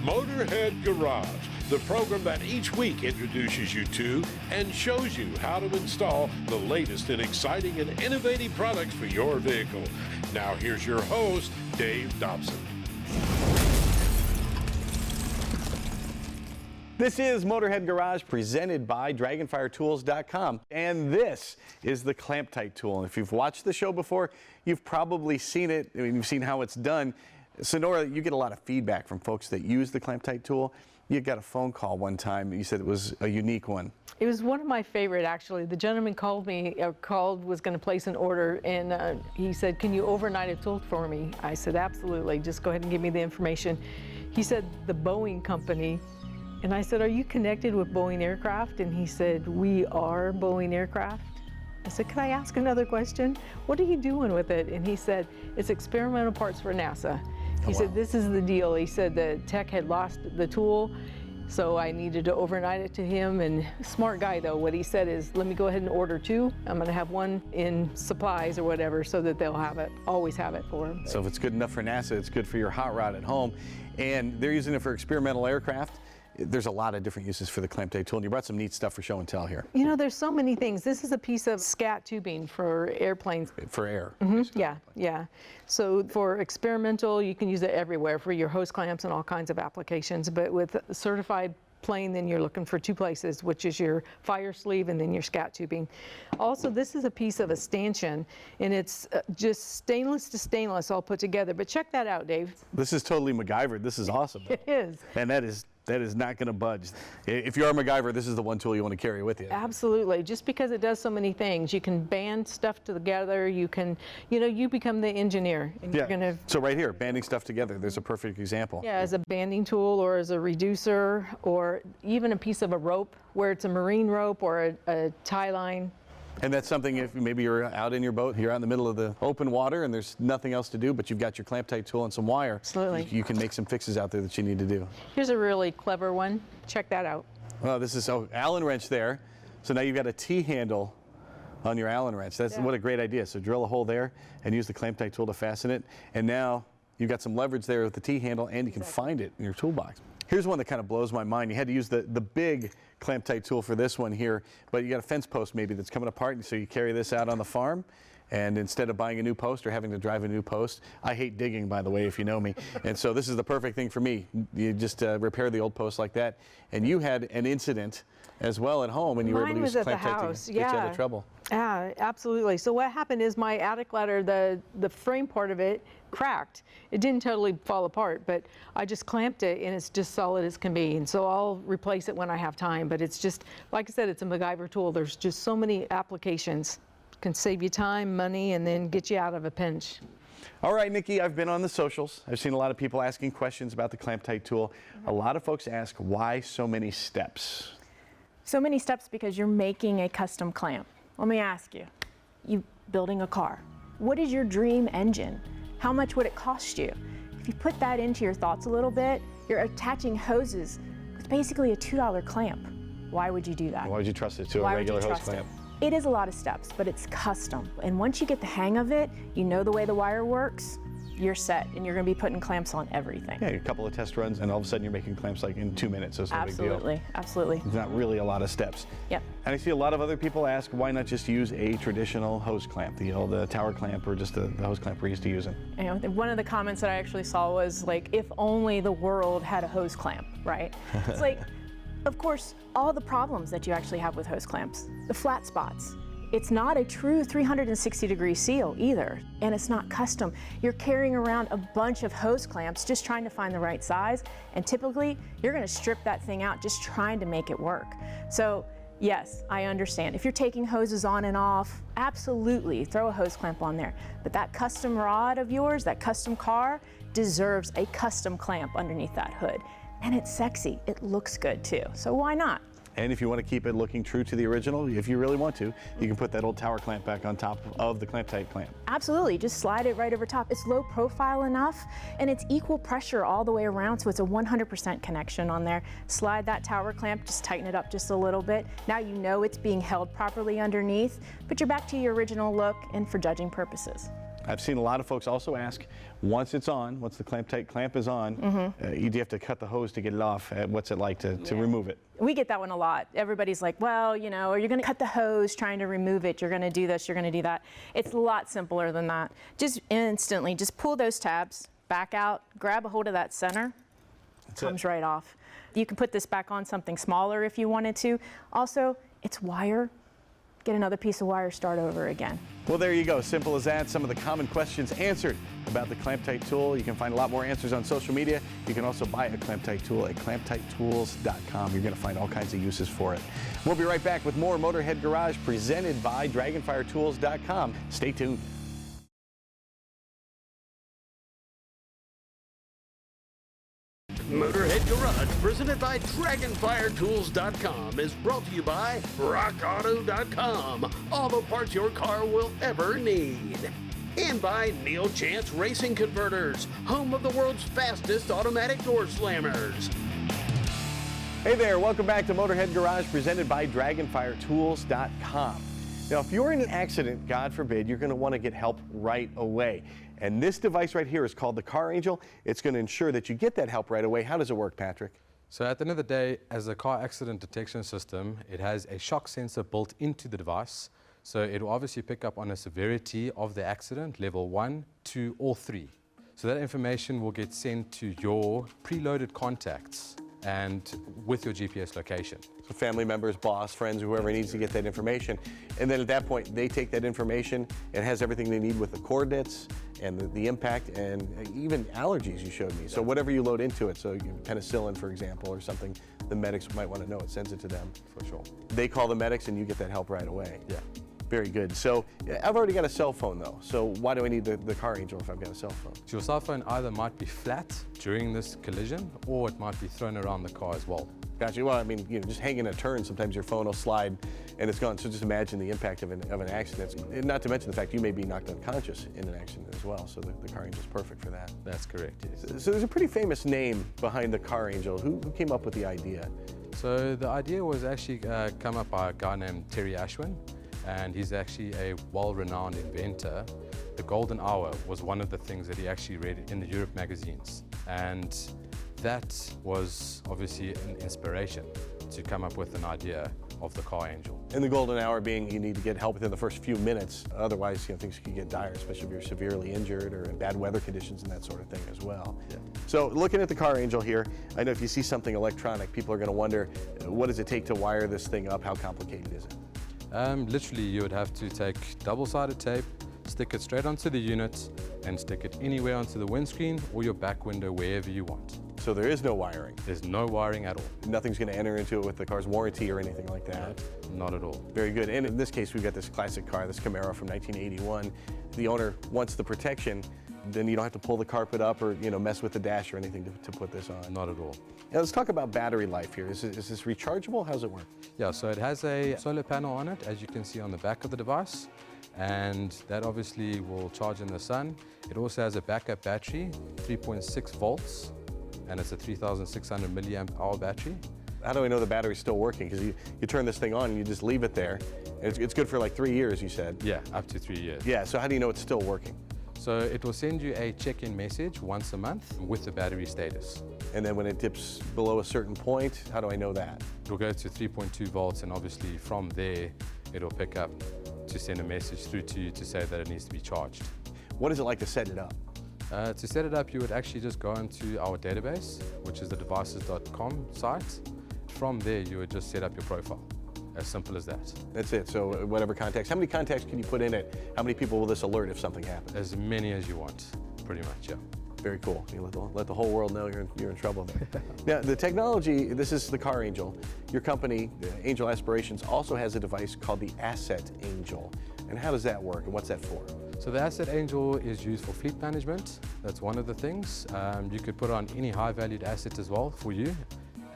Motorhead Garage, the program that each week introduces you to and shows you how to install the latest and exciting and innovative products for your vehicle. Now here's your host, Dave Dobson. This is Motorhead Garage presented by DragonFireTools.com, and this is the Clamp Tight tool. And if you've watched the show before, you've probably seen it. I mean, you've seen how it's done. Sonora, you get a lot of feedback from folks that use the Clamp Tight tool. You got a phone call one time. You said it was a unique one. It was one of my favorite, actually. The gentleman was going to place an order, and he said, "Can you overnight a tool for me?" I said, "Absolutely. Just go ahead and give me the information." He said, "The Boeing company." And I said, "Are you connected with Boeing Aircraft?" And he said, "We are Boeing Aircraft." I said, "Can I ask another question? What are you doing with it?" And he said, "It's experimental parts for NASA." He said, "This is the deal." He said the tech had lost the tool, so I needed to overnight it to him. And smart guy though, what he said is, "Let me go ahead and order two. I'm gonna have one in supplies or whatever so that they'll have it, always have it for them." So if it's good enough for NASA, it's good for your hot rod at home. And they're using it for experimental aircraft. There's a lot of different uses for the Clamp Tight tool, and you brought some neat stuff for show and tell here. You know, there's so many things. This is a piece of scat tubing for airplanes. For air. Yeah. So for experimental, you can use it everywhere for your hose clamps and all kinds of applications. But with certified plane, then you're looking for two places, which is your fire sleeve and then your scat tubing. Also, this is a piece of a stanchion, and it's just stainless to stainless all put together. But check that out, Dave. This is totally MacGyver. This is awesome. It is. And that is not going to budge. If you are MacGyver, this is the one tool you want to carry with you. Absolutely. Just because it does so many things. You can band stuff together. You can, you become the engineer. And Yeah. You're gonna, So right here, banding stuff together, there's a perfect example. yeah, as a banding tool or as a reducer or even a piece of a rope where it's a marine rope or a tie line. And that's something if maybe you're out in your boat, you're out in the middle of the open water and there's nothing else to do, but you've got your Clamp Tight tool and some wire. Absolutely. You can make some fixes out there that you need to do. Here's a really clever one. Check that out. Well, this is Allen wrench there. So now you've got a T-handle on your Allen wrench. That's what a great idea. So drill a hole there and use the Clamp Tight tool to fasten it. And now you've got some leverage there with the T-handle and you can find it in your toolbox. Here's one that kind of blows my mind. You had to use the big Clamp Tight tool for this one here, but you got a fence post maybe that's coming apart, and so you carry this out on the farm, and instead of buying a new post or having to drive a new post, I hate digging, by the way, if you know me, and so this is the perfect thing for me. You just repair the old post like that, and you had an incident as well at home, and you were able to use Clamp Tight to get you out of trouble. Yeah, absolutely. So what happened is my attic ladder, the frame part of it cracked. It didn't totally fall apart, but I just clamped it and it's just solid as can be. And so I'll replace it when I have time. But it's just, like I said, it's a MacGyver tool. There's just so many applications. It can save you time, money, and then get you out of a pinch. All right, Nikki, I've been on the socials. I've seen a lot of people asking questions about the Clamp Tight tool. A lot of folks ask, why so many steps? So many steps because you're making a custom clamp. Let me ask you building a car. What is your dream engine? How much would it cost you? If you put that into your thoughts a little bit, you're attaching hoses with basically a $2 clamp. Why would you do that? Why would you trust it to a regular hose clamp? It is a lot of steps, but it's custom. And once you get the hang of it, you know the way the wire works, you're set, and you're going to be putting clamps on everything. Yeah, a couple of test runs, and all of a sudden you're making clamps like in 2 minutes, so it's no big deal. Absolutely. It's not really a lot of steps. Yep. And I see a lot of other people ask, why not just use a traditional hose clamp, the tower clamp or just the hose clamp we're used to using? You know, one of the comments that I actually saw was like, if only the world had a hose clamp, right? It's like, of course, all the problems that you actually have with hose clamps, the flat spots. It's not a true 360-degree seal either, and it's not custom. You're carrying around a bunch of hose clamps just trying to find the right size, and typically you're going to strip that thing out just trying to make it work. So yes, I understand. If you're taking hoses on and off, absolutely throw a hose clamp on there. But that custom rod of yours, that custom car, deserves a custom clamp underneath that hood. And it's sexy. It looks good too. So why not? And if you want to keep it looking true to the original, if you really want to, you can put that old tower clamp back on top of the Clamp Tight clamp. Absolutely, just slide it right over top. It's low profile enough, and it's equal pressure all the way around, so it's a 100% connection on there. Slide that tower clamp, just tighten it up just a little bit. Now you know it's being held properly underneath, but you're back to your original look and for judging purposes. I've seen a lot of folks also ask, once it's on, once the clamp is on, you do have to cut the hose to get it off. What's it like to remove it? We get that one a lot. Everybody's like, well, you know, are you going to cut the hose trying to remove it? You're going to do this, you're going to do that. It's a lot simpler than that. Just instantly, just pull those tabs, back out, grab a hold of that center. It comes right off. You can put this back on something smaller if you wanted to. Also, it's wire. Get another piece of wire, start over again. Well, there you go. Simple as that. Some of the common questions answered about the Clamp Tight tool. You can find a lot more answers on social media. You can also buy a Clamp Tight tool at clamptighttools.com. You're going to find all kinds of uses for it. We'll be right back with more Motorhead Garage presented by DragonFireTools.com. Stay tuned. Motorhead Garage, presented by DragonFireTools.com, is brought to you by RockAuto.com, all the parts your car will ever need. And by Neil Chance Racing Converters, home of the world's fastest automatic door slammers. Hey there, welcome back to Motorhead Garage presented by DragonFireTools.com. Now, if you're in an accident, God forbid, you're going to want to get help right away. And this device right here is called the Car Angel. It's going to ensure that you get that help right away. How does it work, Patrick? So at the end of the day, as a car accident detection system, it has a shock sensor built into the device. So it will obviously pick up on the severity of the accident, level 1, 2, or 3. So that information will get sent to your preloaded contacts and with your GPS location. So family members, boss, friends, whoever needs to get that information. And then at that point, they take that information. It has everything they need with the coordinates and the impact and even allergies you showed me. So whatever you load into it, so penicillin, for example, or something the medics might want to know, it sends it to them. For sure. They call the medics and you get that help right away. Yeah. Very good. So I've already got a cell phone though. So why do I need the Car Angel if I've got a cell phone? So your cell phone either might be flat during this collision or it might be thrown around the car as well. Gotcha. Well, I mean, just hanging a turn, sometimes your phone will slide and it's gone. So just imagine the impact of an accident. And not to mention the fact you may be knocked unconscious in an accident as well. So the Car Angel is perfect for that. That's correct, yes. So there's a pretty famous name behind the Car Angel. Who came up with the idea? So the idea was actually come up by a guy named Terry Ashwin, and he's actually a well-renowned inventor. The golden hour was one of the things that he actually read in the Europe magazines. And that was obviously an inspiration to come up with an idea of the Car Angel. And the golden hour being you need to get help within the first few minutes. Otherwise, things could get dire, especially if you're severely injured or in bad weather conditions and that sort of thing as well. Yeah. So looking at the Car Angel here, I know if you see something electronic, people are going to wonder, what does it take to wire this thing up? How complicated is it? Literally, you would have to take double-sided tape, stick it straight onto the unit, and stick it anywhere onto the windscreen or your back window, wherever you want. So there is no wiring? There's no wiring at all. Nothing's going to enter into it with the car's warranty or anything like that? Not at all. Very good. And in this case, we've got this classic car, this Camaro from 1981. The owner wants the protection, then you don't have to pull the carpet up or mess with the dash or anything to put this on. Not at all. Now let's talk about battery life here. Is this rechargeable? How's it work? Yeah, so it has a solar panel on it, as you can see on the back of the device, and that obviously will charge in the sun. It also has a backup battery, 3.6 volts, and it's a 3,600 milliamp hour battery. How do I know the battery's still working? Because you turn this thing on and you just leave it there. It's good for like 3 years, you said. Yeah, up to 3 years. Yeah, so how do you know it's still working? So it will send you a check-in message once a month with the battery status. And then when it dips below a certain point, how do I know that? It'll go to 3.2 volts, and obviously from there, it'll pick up to send a message through to you to say that it needs to be charged. What is it like to set it up? To set it up, you would actually just go into our database, which is the devices.com site. From there, you would just set up your profile. As simple as that. That's it. So whatever contacts. How many contacts can you put in it? How many people will this alert if something happens? As many as you want, pretty much, yeah. Very cool. You let the whole world know you're in trouble there. Now, the technology, this is the Car Angel. Your company, Angel Aspirations, also has a device called the Asset Angel. And how does that work, and what's that for? So the Asset Angel is used for fleet management. That's one of the things. You could put on any high-valued asset as well for you.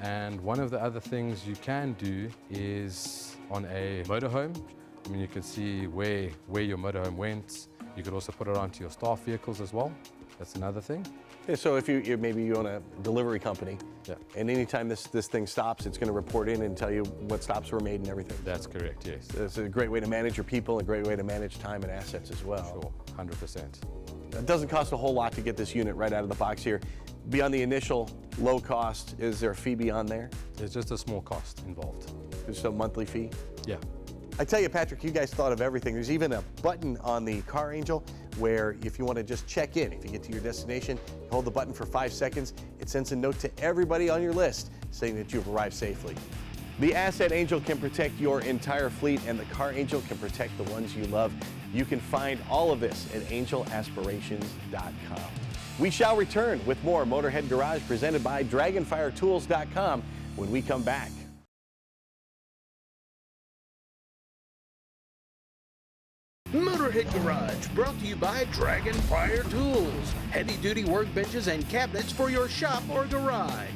And one of the other things you can do is on a motorhome. I mean, you can see where your motorhome went. You could also put it onto your staff vehicles as well. That's another thing. Yeah, so if maybe you own a delivery company, Yeah. and anytime this thing stops, it's going to report in and tell you what stops were made and everything. That's correct, yes. It's a great way to manage your people, a great way to manage time and assets as well. Sure, 100%. It doesn't cost a whole lot to get this unit right out of the box here. Beyond the initial low cost, is there a fee beyond there? There's just a small cost involved. Just a monthly fee? Yeah. I tell you, Patrick, you guys thought of everything. There's even a button on the Car Angel where if you want to just check in, if you get to your destination, you hold the button for 5 seconds, it sends a note to everybody on your list saying that you've arrived safely. The Asset Angel can protect your entire fleet, and the Car Angel can protect the ones you love. You can find all of this at angelaspirations.com. We shall return with more Motorhead Garage presented by DragonFireTools.com when we come back. Motorhead Garage, brought to you by Dragon Fire Tools. Heavy-duty workbenches and cabinets for your shop or garage.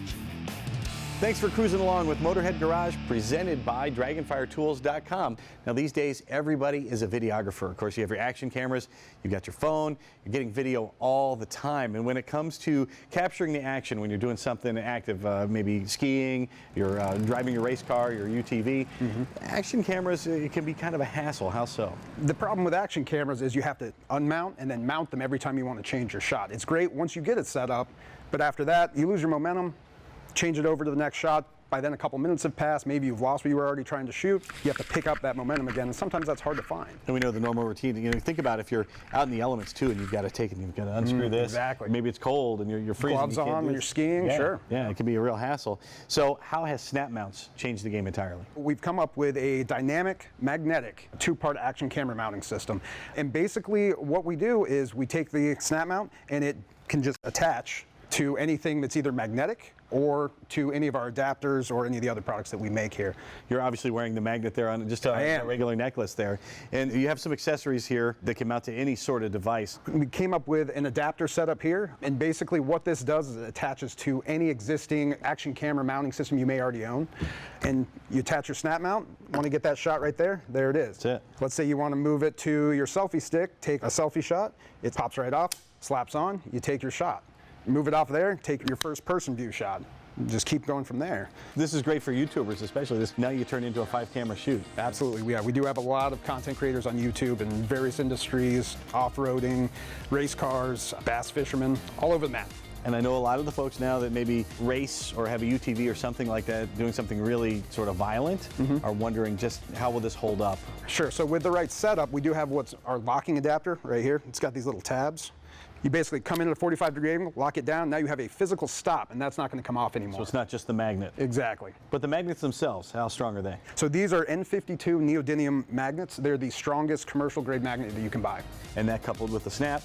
Thanks for cruising along with Motorhead Garage, presented by DragonFireTools.com. Now, these days, everybody is a videographer. Of course, you have your action cameras, you've got your phone, you're getting video all the time. And when it comes to capturing the action, when you're doing something active, maybe skiing, you're driving your race car, your UTV, action cameras, it can be kind of a hassle. How so? The problem with action cameras is you have to unmount and then mount them every time you want to change your shot. It's great once you get it set up, but after that, you lose your momentum. Change it over to the next shot. By then a couple minutes have passed, maybe you've lost what you were already trying to shoot. You have to pick up that momentum again, and sometimes that's hard to find. And we know the normal routine. You know, think about if you're out in the elements too, and you've got to take it, and you've got to unscrew this. Exactly. Maybe it's cold, and you're freezing. Gloves on when you're skiing, yeah, sure. Yeah, it can be a real hassle. So how has snap mounts changed the game entirely? We've come up with a dynamic, magnetic, 2-part action camera mounting system. And basically what we do is we take the snap mount, and it can just attach to anything that's either magnetic or to any of our adapters or any of the other products that we make here. You're obviously wearing the magnet there on just a regular necklace there. And you have some accessories here that can mount to any sort of device. We came up with an adapter setup here, and basically what this does is it attaches to any existing action camera mounting system you may already own. And you attach your snap mount, want to get that shot right there? There it is. That's it. Let's say you want to move it to your selfie stick, take a selfie shot, it pops right off, slaps on, you take your shot. Move it off there, take your first person view shot. Just keep going from there. This is great for YouTubers, especially. Now you turn into a 5-camera shoot. Absolutely, yeah. We do have a lot of content creators on YouTube in various industries, off-roading, race cars, bass fishermen, all over the map. And I know a lot of the folks now that maybe race or have a UTV or something like that, doing something really sort of violent, are wondering just how will this hold up? Sure, so with the right setup, we do have what's our locking adapter right here. It's got these little tabs. You basically come in at a 45-degree angle, lock it down, now you have a physical stop, and that's not going to come off anymore. So it's not just the magnet. Exactly. But the magnets themselves, how strong are they? So these are N52 neodymium magnets. They're the strongest commercial-grade magnet that you can buy. And that coupled with the snap,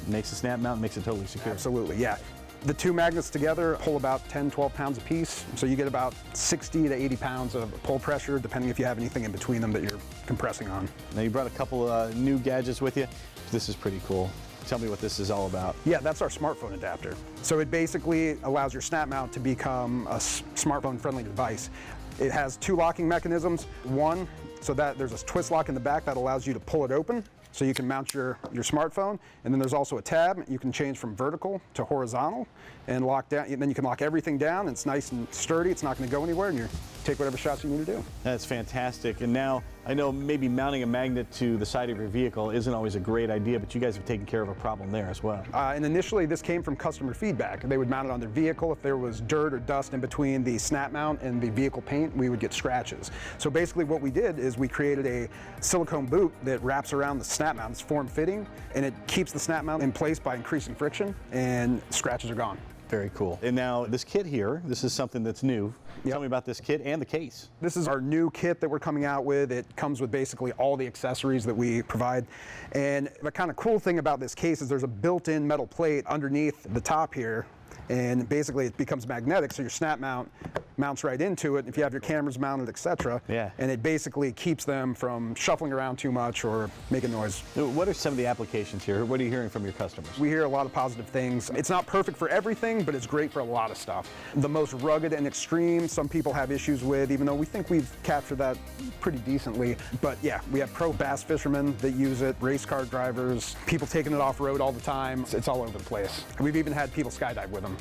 makes the snap mount, makes it totally secure. Absolutely, yeah. The two magnets together pull about 10, 12 pounds a piece, so you get about 60 to 80 pounds of pull pressure, depending if you have anything in between them that you're compressing on. Now you brought a couple new gadgets with you. This is pretty cool. Tell me what this is all about. Yeah, that's our smartphone adapter. So it basically allows your snap mount to become a smartphone-friendly device. It has 2 locking mechanisms. One, so that there's a twist lock in the back that allows you to pull it open, so you can mount your smartphone. And then there's also a tab. You can change from vertical to horizontal and lock down. And then you can lock everything down. It's nice and sturdy. It's not going to go anywhere, and you take whatever shots you need to do. That's fantastic. And now I know maybe mounting a magnet to the side of your vehicle isn't always a great idea, but you guys have taken care of a problem there as well. And initially this came from customer feedback. They would mount it on their vehicle. If there was dirt or dust in between the snap mount and the vehicle paint, we would get scratches. So basically what we did is we created a silicone boot that wraps around the snap mount. It's form-fitting, and it keeps the snap mount in place by increasing friction, and scratches are gone. Very cool. And now this kit here, this is something that's new. Tell me about this kit and the case. This is our new kit that we're coming out with. It comes with basically all the accessories that we provide. And the kind of cool thing about this case is there's a built-in metal plate underneath the top here. And basically it becomes magnetic, so your snap mount mounts right into it if you have your cameras mounted, etc. Yeah. And it basically keeps them from shuffling around too much or making noise. What are some of the applications here? What are you hearing from your customers? We hear a lot of positive things. It's not perfect for everything, but it's great for a lot of stuff. The most rugged and extreme, some people have issues with, even though we think we've captured that pretty decently. But yeah, we have pro bass fishermen that use it, race car drivers, people taking it off-road all the time. It's all over the place. And we've even had people skydive with them.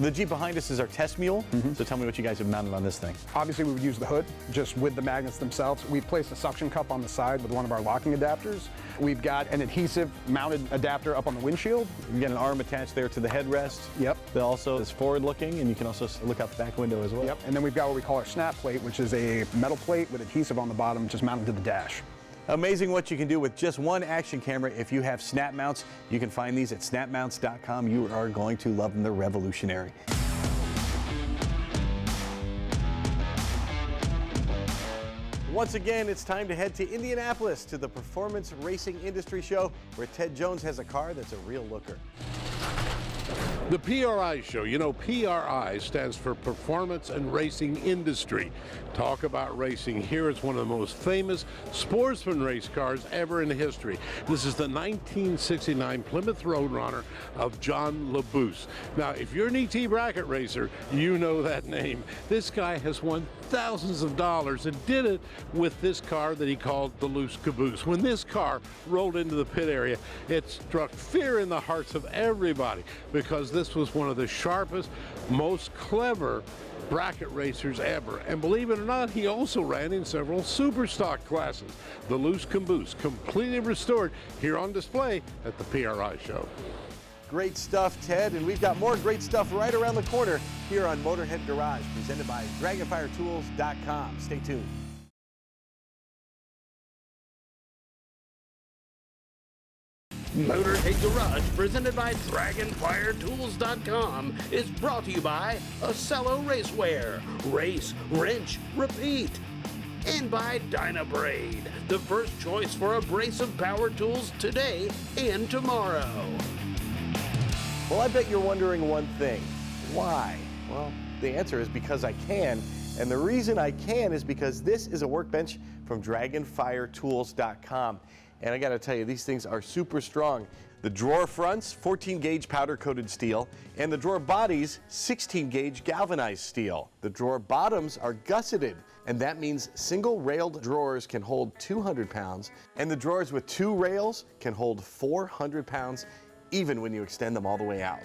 The Jeep behind us is our test mule. So tell me what you guys have mounted on this thing. Obviously, we would use the hood just with the magnets themselves. We've placed a suction cup on the side with one of our locking adapters. We've got an adhesive mounted adapter up on the windshield. You got an arm attached there to the headrest. Yep. That also is forward looking, and you can also look out the back window as well. Yep. And then we've got what we call our snap plate, which is a metal plate with adhesive on the bottom just mounted to the dash. Amazing what you can do with just one action camera if you have snap mounts. You can find these at snapmounts.com. You are going to love them. They're revolutionary. Once again, it's time to head to Indianapolis to the Performance Racing Industry Show, where Ted Jones has a car that's a real looker. The PRI show, you know, PRI stands for Performance and Racing Industry. Talk about racing. Here is one of the most famous sportsman race cars ever in history. This is the 1969 Plymouth Roadrunner of John LaBousse. Now, if you're an ET bracket racer, you know that name. This guy has won thousands of dollars and did it with this car that he called the Loose Caboose. When this car rolled into the pit area, it struck fear in the hearts of everybody because this was one of the sharpest, most clever bracket racers ever. And believe it or not, he also ran in several super stock classes. The Loose Caboose, completely restored, here on display at the PRI show. Great stuff, Ted, and we've got more great stuff right around the corner here on Motorhead Garage, presented by DragonFireTools.com. Stay tuned. Motorhead Garage, presented by DragonFireTools.com, is brought to you by Acello Racewear, Race, Wrench, Repeat, and by Dynabraid, the first choice for abrasive power tools today and tomorrow. Well, I bet you're wondering one thing. Why? Well, the answer is because I can, and the reason I can is because this is a workbench from DragonFireTools.com. And I gotta tell you, these things are super strong. The drawer fronts, 14 gauge powder coated steel, and the drawer bodies, 16 gauge galvanized steel. The drawer bottoms are gusseted, and that means single railed drawers can hold 200 pounds, and the drawers with two rails can hold 400 pounds, even when you extend them all the way out.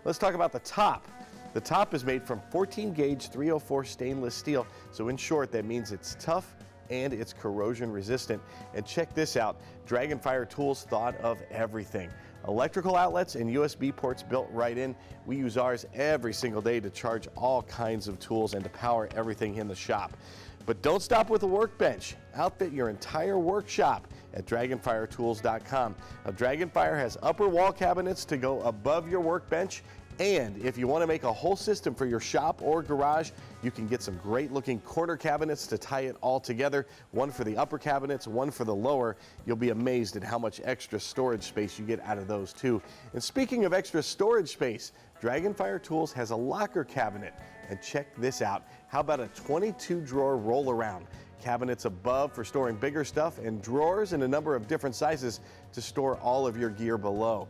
Let's talk about the top. The top is made from 14 gauge 304 stainless steel, so in short, that means it's tough and it's corrosion resistant. And check this out, Dragonfire Tools thought of everything. Electrical outlets and USB ports built right in. We use ours every single day to charge all kinds of tools and to power everything in the shop. But don't stop with a workbench. Outfit your entire workshop at DragonFireTools.com. Now, Dragonfire has upper wall cabinets to go above your workbench. And if you want to make a whole system for your shop or garage, you can get some great looking corner cabinets to tie it all together. One for the upper cabinets, one for the lower. You'll be amazed at how much extra storage space you get out of those too. And speaking of extra storage space, Dragonfire Tools has a locker cabinet. And check this out. How about a 22 drawer roll around? Cabinets above for storing bigger stuff, and drawers in a number of different sizes to store all of your gear below.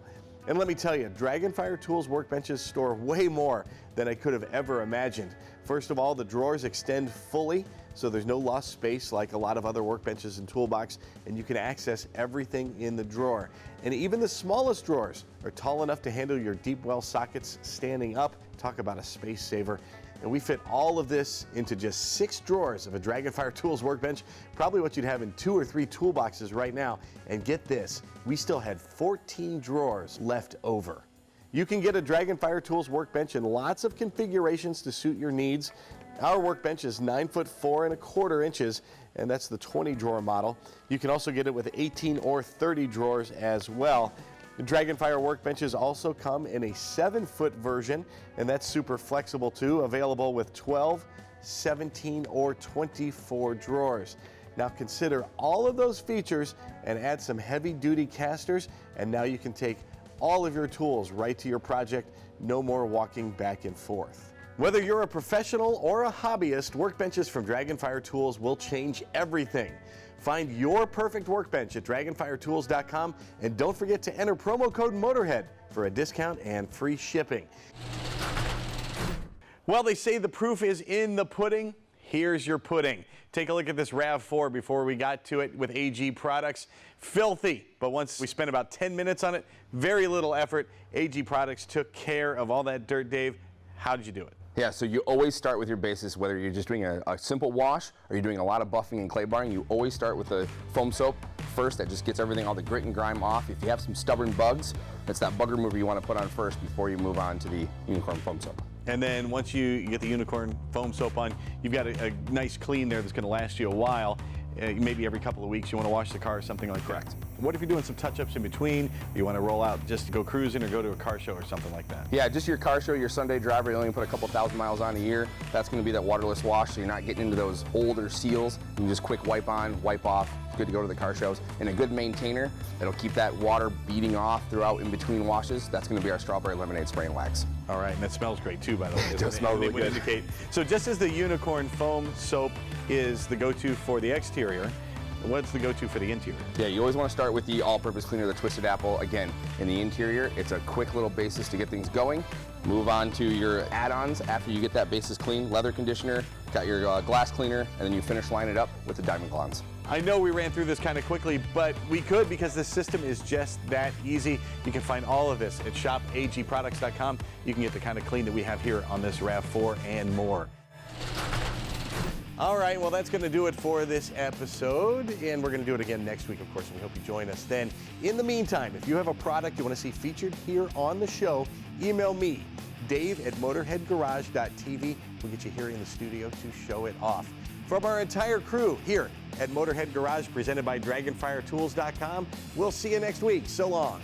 And let me tell you, Dragonfire Tools workbenches store way more than I could have ever imagined. First of all, the drawers extend fully, so there's no lost space like a lot of other workbenches and toolbox, and you can access everything in the drawer. And even the smallest drawers are tall enough to handle your deep well sockets standing up. Talk about a space saver. And we fit all of this into just 6 drawers of a Dragonfire Tools workbench, probably what you'd have in 2 or 3 toolboxes right now. And get this, we still had 14 drawers left over. You can get a Dragonfire Tools workbench in lots of configurations to suit your needs. Our workbench is 9'4" 1/4 inches, and that's the 20 drawer model. You can also get it with 18 or 30 drawers as well. The Dragonfire workbenches also come in a 7-foot version, and that's super flexible too, available with 12, 17, or 24 drawers. Now consider all of those features and add some heavy-duty casters, and now you can take all of your tools right to your project. No more walking back and forth. Whether you're a professional or a hobbyist, workbenches from Dragonfire Tools will change everything. Find your perfect workbench at dragonfiretools.com, and don't forget to enter promo code MOTORHEAD for a discount and free shipping. Well, they say the proof is in the pudding. Here's your pudding. Take a look at this RAV4 before we got to it with AG Products. Filthy, but once we spent about 10 minutes on it, very little effort. AG Products took care of all that dirt, Dave. How did you do it? Yeah, so you always start with your basis, whether you're just doing a simple wash or you're doing a lot of buffing and clay barring. You always start with the foam soap first. That just gets everything, all the grit and grime off. If you have some stubborn bugs, that's that bug remover you want to put on first before you move on to the unicorn foam soap. And then once you get the unicorn foam soap on, you've got a nice clean there that's going to last you a while. Maybe every couple of weeks you want to wash the car or something like that. Correct. What if you're doing some touch-ups in between? You want to roll out just to go cruising or go to a car show or something like that? Yeah, just your car show, your Sunday driver, you only put a couple thousand miles on a year. That's going to be that waterless wash, so you're not getting into those older seals. You can just quick wipe on, wipe off. It's good to go to the car shows. And a good maintainer that'll keep that water beating off throughout in between washes. That's going to be our strawberry lemonade spray and wax. All right, and that smells great too, by the way. It does smell really good. Indicate. So just as the unicorn foam soap is the go-to for the exterior, what's the go-to for the interior? Yeah, you always want to start with the all-purpose cleaner, the Twisted Apple. Again, in the interior, it's a quick little basis to get things going. Move on to your add-ons after you get that basis clean. Leather conditioner, got your glass cleaner, and then you finish line it up with the diamond glans. I know we ran through this kind of quickly, but we could because the system is just that easy. You can find all of this at shopagproducts.com. You can get the kind of clean that we have here on this RAV4 and more. All right, well, that's going to do it for this episode, and we're going to do it again next week, of course, and we hope you join us then. In the meantime, if you have a product you want to see featured here on the show, email me, dave@motorheadgarage.tv. We'll get you here in the studio to show it off. From our entire crew here at Motorhead Garage, presented by DragonFireTools.com, we'll see you next week. So long.